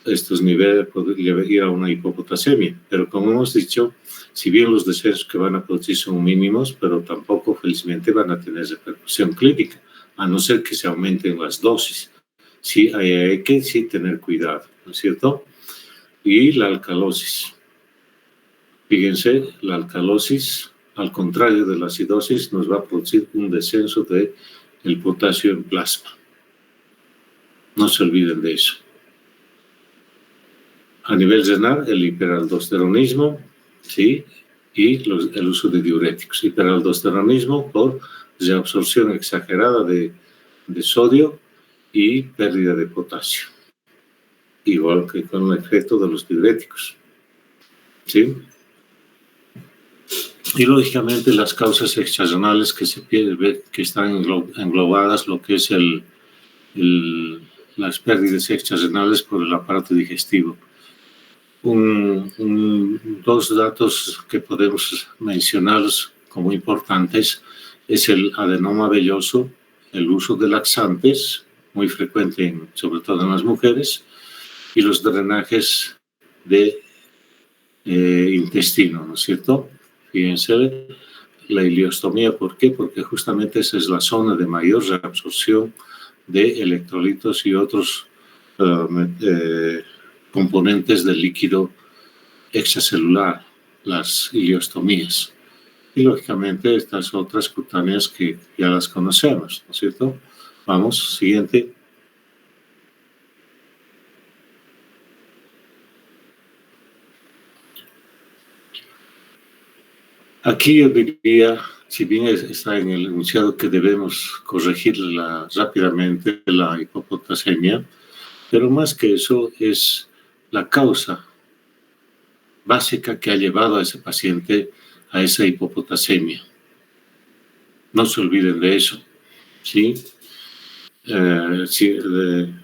estos niveles, poder ir a una hipopotasemia. Pero como hemos dicho, si bien los descensos que van a producir son mínimos, pero tampoco felizmente van a tener repercusión clínica, a no ser que se aumenten las dosis. Sí, hay que sí tener cuidado, ¿no es cierto? Y la alcalosis. Fíjense, la alcalosis, al contrario de la acidosis, nos va a producir un descenso del potasio en plasma. No se olviden de eso. A nivel renal, el hiperaldosteronismo, ¿sí? Y el uso de diuréticos. Hiperaldosteronismo por reabsorción exagerada de sodio y pérdida de potasio. Igual que con el efecto de los diuréticos. ¿Sí? Y lógicamente las causas extrarrenales que se ve que están englobadas, lo que es las pérdidas extrarrenales por el aparato digestivo. Dos datos que podemos mencionar como importantes es el adenoma velloso, el uso de laxantes, muy frecuente sobre todo en las mujeres, y los drenajes de intestino, ¿no es cierto? Fíjense, la ileostomía, ¿por qué? Porque justamente esa es la zona de mayor reabsorción de electrolitos y otros componentes del líquido extracelular, las ileostomías. Y lógicamente estas otras cutáneas que ya las conocemos, ¿no es cierto? Vamos, siguiente. Aquí yo diría, si bien está en el enunciado que debemos corregir rápidamente la hipopotasemia, pero más que eso es la causa básica que ha llevado a ese paciente a esa hipopotasemia. No se olviden de eso, ¿sí?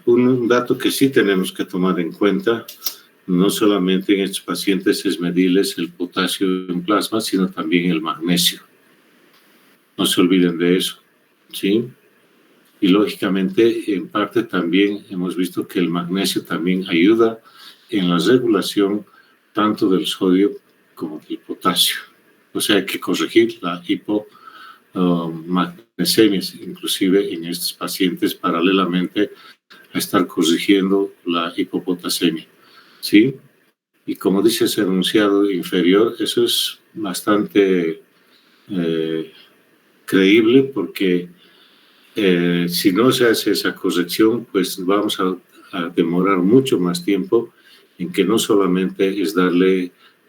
Un dato que sí tenemos que tomar en cuenta, no solamente en estos pacientes es medirles el potasio en plasma, sino también el magnesio. No se olviden de eso, ¿sí? Y lógicamente, en parte también hemos visto que el magnesio también ayuda en la regulación tanto del sodio como del potasio. O sea, hay que corregir la hipomagnesemia, inclusive en estos pacientes, paralelamente a estar corrigiendo la hipopotasemia, ¿sí? Y como dice ese enunciado inferior, eso es bastante creíble porque si no se hace esa corrección, pues vamos a demorar mucho más tiempo en que no solamente es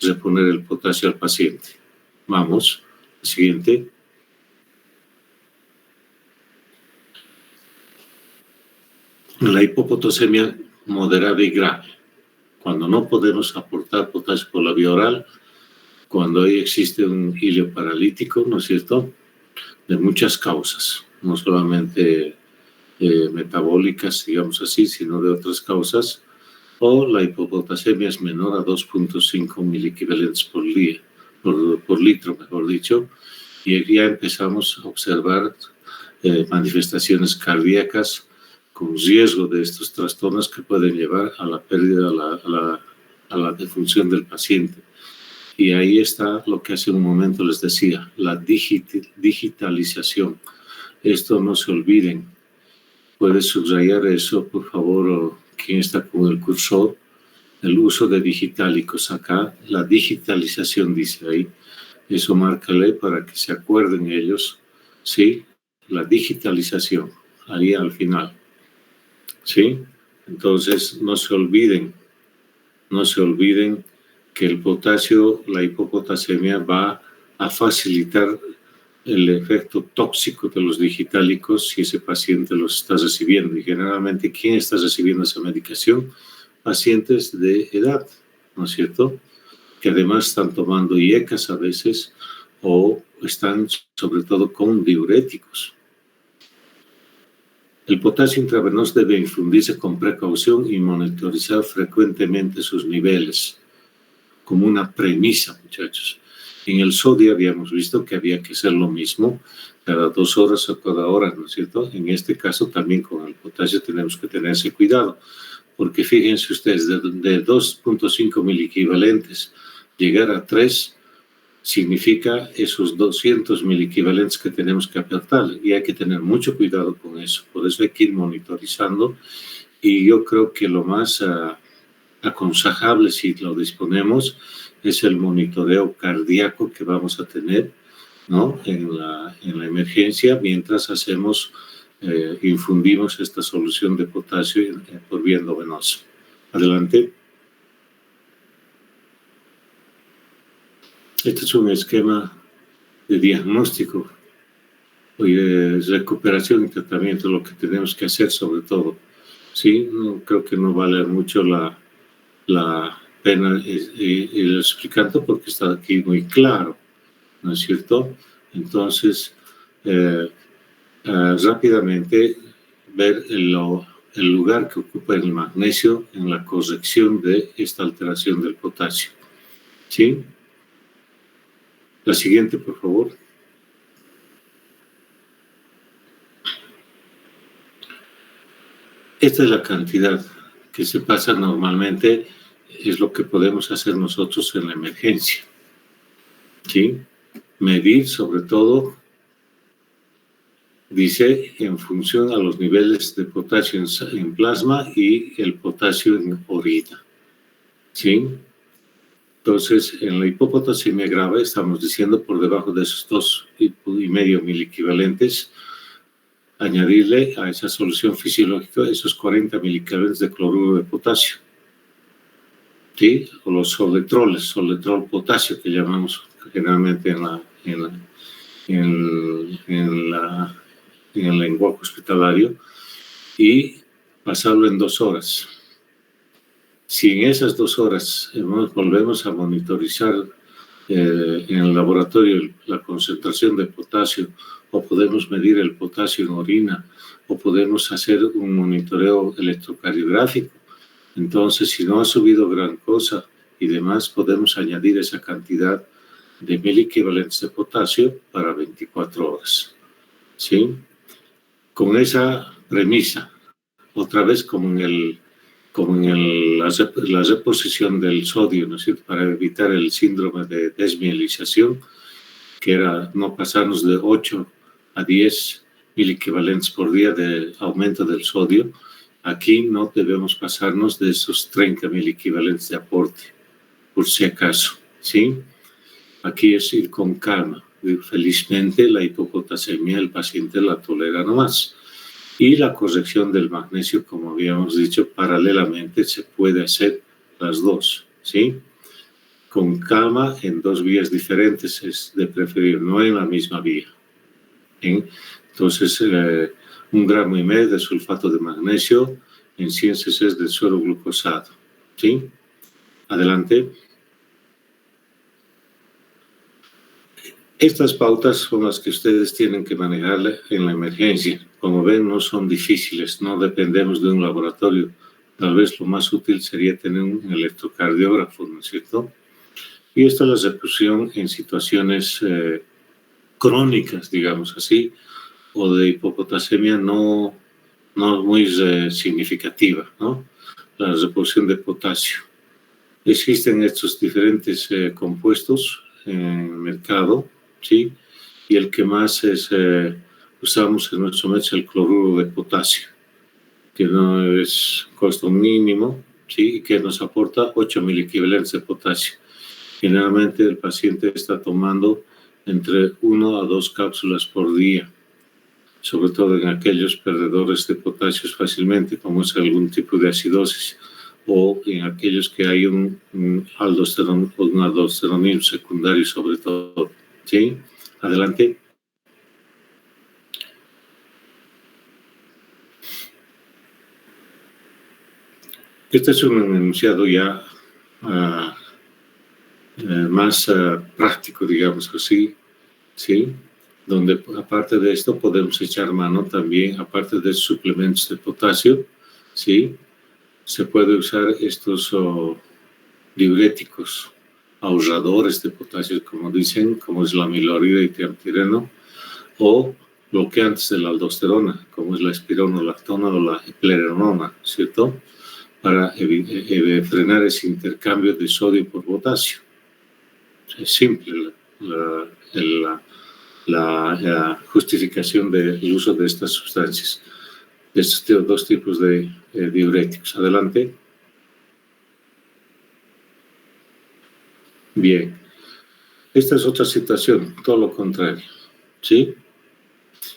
reponer el potasio al paciente. Vamos, siguiente. La hipopotasemia moderada y grave. Cuando no podemos aportar potasio por la vía oral, cuando ahí existe un hilio paralítico, ¿no es cierto?, de muchas causas, no solamente metabólicas, digamos así, sino de otras causas, o la hipopotasemia es menor a 2.5 miliequivalentes por litro, mejor dicho, y ya empezamos a observar manifestaciones cardíacas con riesgo de estos trastornos que pueden llevar a la pérdida, a la defunción del paciente. Y ahí está lo que hace un momento les decía, la digitalización. Esto no se olviden. Puede subrayar eso, por favor, o quien está con el cursor. El uso de digitálicos acá, la digitalización dice ahí. Eso márcale para que se acuerden ellos, ¿sí? La digitalización, ahí al final, ¿sí? Entonces, no se olviden que el potasio, la hipopotasemia va a facilitar el efecto tóxico de los digitálicos si ese paciente los está recibiendo. Y generalmente, ¿quién está recibiendo esa medicación? Pacientes de edad, ¿no es cierto?, que además están tomando IECAS a veces o están sobre todo con diuréticos. El potasio intravenoso debe infundirse con precaución y monitorizar frecuentemente sus niveles, como una premisa, muchachos. En el sodio habíamos visto que había que hacer lo mismo cada 2 horas o cada hora, ¿no es cierto? En este caso también con el potasio tenemos que tener ese cuidado, porque fíjense ustedes, de 2.5 miliequivalentes llegar a 3 significa esos 200 miliequivalentes que tenemos que aportar, y hay que tener mucho cuidado con eso. Por eso hay que ir monitorizando, y yo creo que lo más aconsejable, si lo disponemos, es el monitoreo cardíaco que vamos a tener, ¿no?, en la emergencia mientras hacemos infundimos esta solución de potasio por vía endovenosa. Adelante. Este es un esquema de diagnóstico y de recuperación y tratamiento, lo que tenemos que hacer sobre todo. Sí, no, creo que no vale mucho la pena ir explicando porque está aquí muy claro, ¿no es cierto? Entonces, rápidamente ver el lugar que ocupa el magnesio en la corrección de esta alteración del potasio. ¿Sí? La siguiente, por favor. Esta es la cantidad que se pasa normalmente, es lo que podemos hacer nosotros en la emergencia. ¿Sí? Medir sobre todo, dice, en función a los niveles de potasio en plasma y el potasio en orina. ¿Sí? Entonces, en la hipopotasemia grave estamos diciendo por debajo de esos 2,5 miliequivalentes, añadirle a esa solución fisiológica esos 40 miliequivalentes de cloruro de potasio. ¿Sí? O los soletroles, soletrol potasio que llamamos generalmente en el lenguaje hospitalario, y pasarlo en 2 horas. Si en esas 2 horas volvemos a monitorizar en el laboratorio la concentración de potasio, o podemos medir el potasio en orina, o podemos hacer un monitoreo electrocardiográfico, entonces si no ha subido gran cosa y demás, podemos añadir esa cantidad de miliequivalentes de potasio para 24 horas. ¿Sí? Con esa premisa, otra vez como en la reposición del sodio, ¿no es cierto?, para evitar el síndrome de desmielización, que era no pasarnos de 8 a 10 miliequivalentes por día de aumento del sodio. Aquí no debemos pasarnos de esos 30 miliequivalentes de aporte, por si acaso, ¿sí? Aquí es ir con calma. Felizmente la hipopotasemia el paciente la tolera nomás. Y la corrección del magnesio, como habíamos dicho, paralelamente se puede hacer las dos, ¿sí? Con calma en 2 vías diferentes es de preferir, no en la misma vía. ¿Sí? Entonces, 1,5 gramos de sulfato de magnesio en 100 cc de suero glucosado, ¿sí? Adelante. Estas pautas son las que ustedes tienen que manejar en la emergencia. Como ven, no son difíciles, no dependemos de un laboratorio. Tal vez lo más útil sería tener un electrocardiógrafo, ¿no es cierto? Y esta es la repercusión en situaciones crónicas, digamos así, o de hipopotasemia no no muy significativa, ¿no? La reposición de potasio. Existen estos diferentes compuestos en el mercado, ¿sí? Y el que más usamos en nuestro método es el cloruro de potasio, que no es costo mínimo, ¿sí? Y que nos aporta 8 miliequivalentes de potasio. Generalmente el paciente está tomando entre 1 a 2 cápsulas por día, sobre todo en aquellos perdedores de potasio fácilmente, como es algún tipo de acidosis, o en aquellos que hay un aldosteronismo secundario sobre todo. ¿Sí? Adelante. Este es un enunciado ya más práctico, digamos así, ¿sí? Donde aparte de esto podemos echar mano también, aparte de suplementos de potasio, ¿sí? Se puede usar estos diuréticos, ahorradores de potasio, como dicen, como es la amilorida y triamtireno, o bloqueantes de la aldosterona, como es la espironolactona o la eplerenona, ¿cierto? Para frenar ese intercambio de sodio por potasio. Es simple la justificación del uso de estas sustancias, de estos dos tipos de diuréticos. Adelante. Bien. Esta es otra situación, todo lo contrario, ¿sí?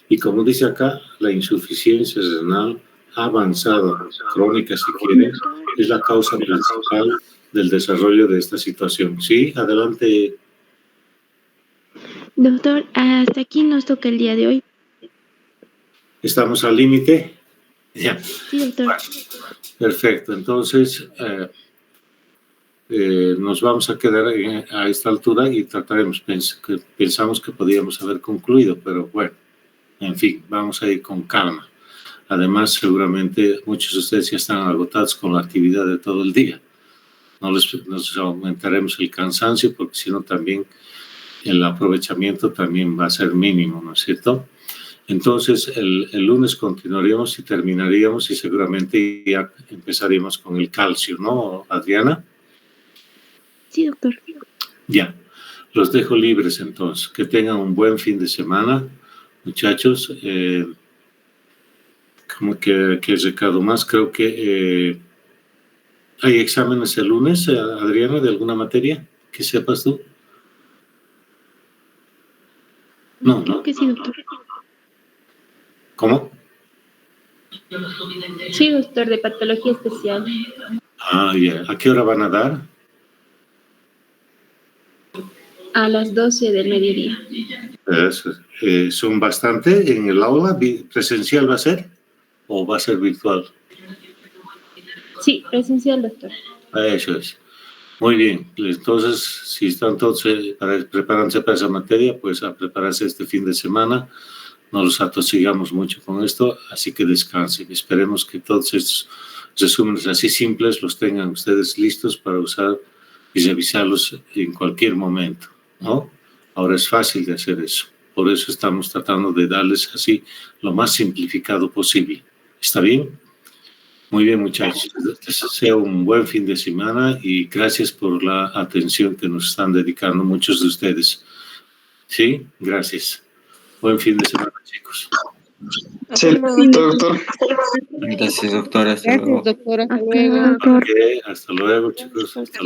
Y como dice acá, la insuficiencia renal avanzada, crónica si quieren, es la causa principal del desarrollo de esta situación. ¿Sí? Adelante. Doctor, hasta aquí nos toca el día de hoy. ¿Estamos al límite? Ya. Sí, doctor. Bueno, perfecto. Entonces, nos vamos a quedar a esta altura y trataremos, pensamos que podíamos haber concluido, pero bueno, en fin, vamos a ir con calma. Además, seguramente muchos de ustedes ya están agotados con la actividad de todo el día. Nos aumentaremos el cansancio porque si no también el aprovechamiento también va a ser mínimo, ¿no es cierto? Entonces, el lunes continuaríamos y terminaríamos y seguramente ya empezaríamos con el calcio, ¿no, Adriana? Sí, doctor. Ya, los dejo libres entonces. Que tengan un buen fin de semana, muchachos. Como que recado más, creo que hay exámenes el lunes, Adriana, de alguna materia, que sepas tú. No, Creo ¿no? que sí, doctor. ¿Cómo? Sí, doctor, de patología especial. Ah, ya. ¿A qué hora van a dar? A las 12 del mediodía. Eso. ¿Son bastante en el aula? ¿Presencial va a ser o va a ser virtual? Sí, presencial, doctor. Eso es. Muy bien. Entonces, si están todos preparándose para esa materia, pues a prepararse este fin de semana. No los atosigamos mucho con esto, así que descansen. Esperemos que todos estos resúmenes así simples los tengan ustedes listos para usar y revisarlos en cualquier momento, ¿no? Ahora es fácil de hacer eso. Por eso estamos tratando de darles así lo más simplificado posible. ¿Está bien? Muy bien, muchachos. Les deseo un buen fin de semana y gracias por la atención que nos están dedicando muchos de ustedes. ¿Sí? Gracias. Buen fin de semana, chicos. Sí, doctor. Gracias, doctora. Hasta Gracias, luego. doctora. Hasta Hasta luego. luego, doctor. Hasta luego, chicos. Hasta luego.